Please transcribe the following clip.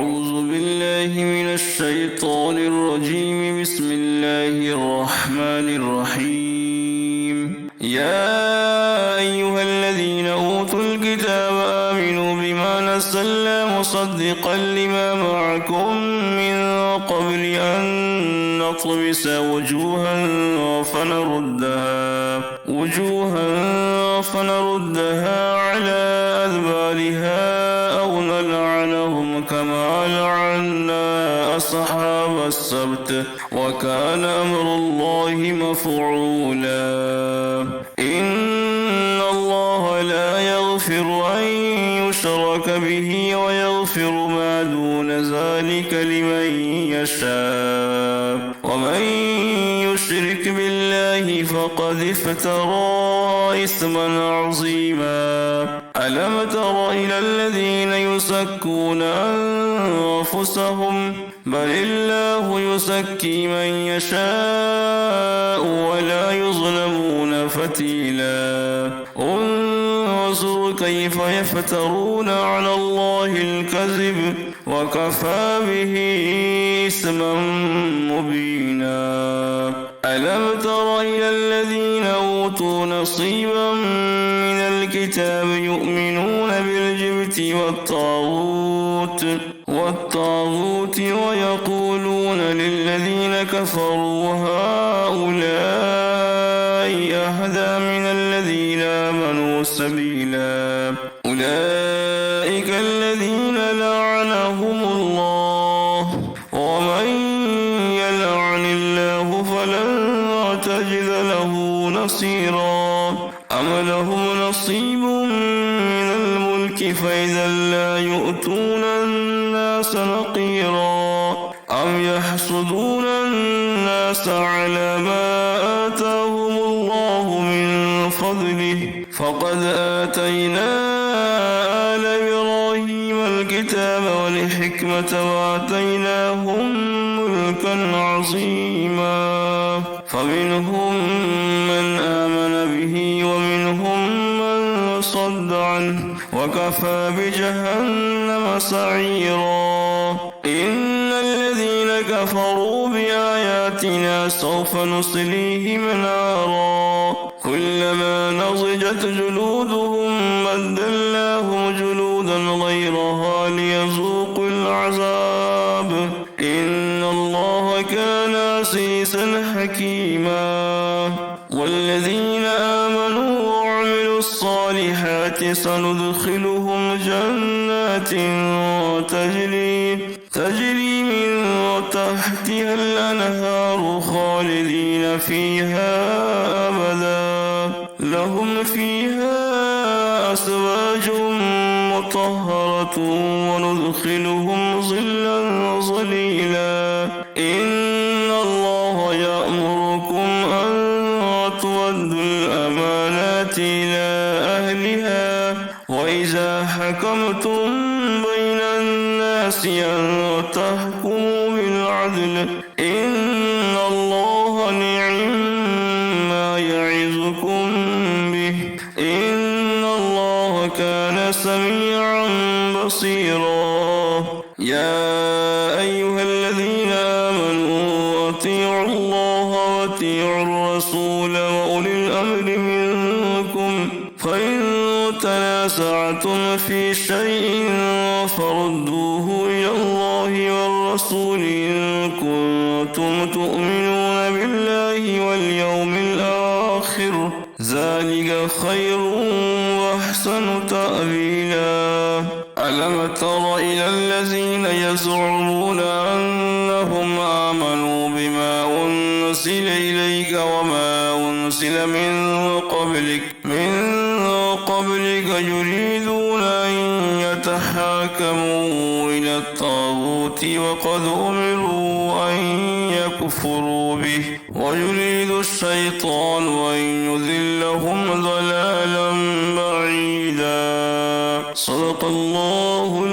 أعوذ بالله من الشيطان الرجيم. بسم الله الرحمن الرحيم. يا أيها الذين أوتوا الكتاب آمنوا بما نزلنا مصدقا لما معكم من قبل أن نطمس وجوها فنردها على أدبارها أو نلعنهم كما لعنا أصحاب السبت وكان أمر الله مفعولا. إن الله لا يغفر أن يشرك به ويغفر ما دون ذلك لمن يشاء ومن يشرك بالله فقد افترى إثما عظيما. ألم تر إلى الذين يزكون أنفسهم بل الله يزكي من يشاء ولا يظلمون فتيلا. انظر كيف يفترون على الله الكذب وكفى به إثما مبينا. ألم تر إلى الذين أوتوا نصيبا من الكتاب يؤمنون بالجبت والطاغوت ويقولون للذين كفروا هؤلاء أهدى من الذين آمنوا سبيلا. أولئك الذين لعنهم الله ومن يلعن الله فلن تجد له نصيرا. أم لهم نصيب من الملك فإذا لا يؤتون الناس نقيرا. أم يحسدون الناس على ما آتاهم الله من فضله فقد آتينا آل إبراهيم الكتاب والحكمة وآتيناهم ملكا عظيما. فمنهم من آمن به ومنهم من صد عنه وكفى بجهنم سعيرا. إن الذين كفروا بآياتنا سوف نصليهم نارا كلما نضجت جلودهم بدلناهم جلودا غيرها ليذوقوا العذاب. إن الله كان عزيزا حكيما. والذين آمنوا وعملوا الصالحات سندخلهم جنات تجري من تحتها الأنهار خالدين فيها أبدا لهم فيها أزواج مطهرة وندخلهم ظلا ظليلا. إن الله يأمركم أن تؤدوا الأمانات إلى أهلها وإذا حكمتم بين الناس أن تحكموا بالعدل. إن الله نعم ما يعظكم به. إن الله كان سميعا بصيرا. يا أيها الذين آمنوا أطيعوا الله وأطيعوا الرسول وأولي الأمر منكم فإن تنازعتم في شيء فردوه إلى الله والرسول إن كنتم تؤمنون بالله واليوم الآخر ذلك خير وأحسن تأويلا. ألم تر إلى الذين يزعمون أنهم آمنوا بما أنزل إليك وما أنزل من قبلك يريدون أن يتحاكموا إلى الطاغوت وقد أمروا أن يكفروا به ويريد الشيطان أن يذلهم ضلالا بعيدا. صدق الله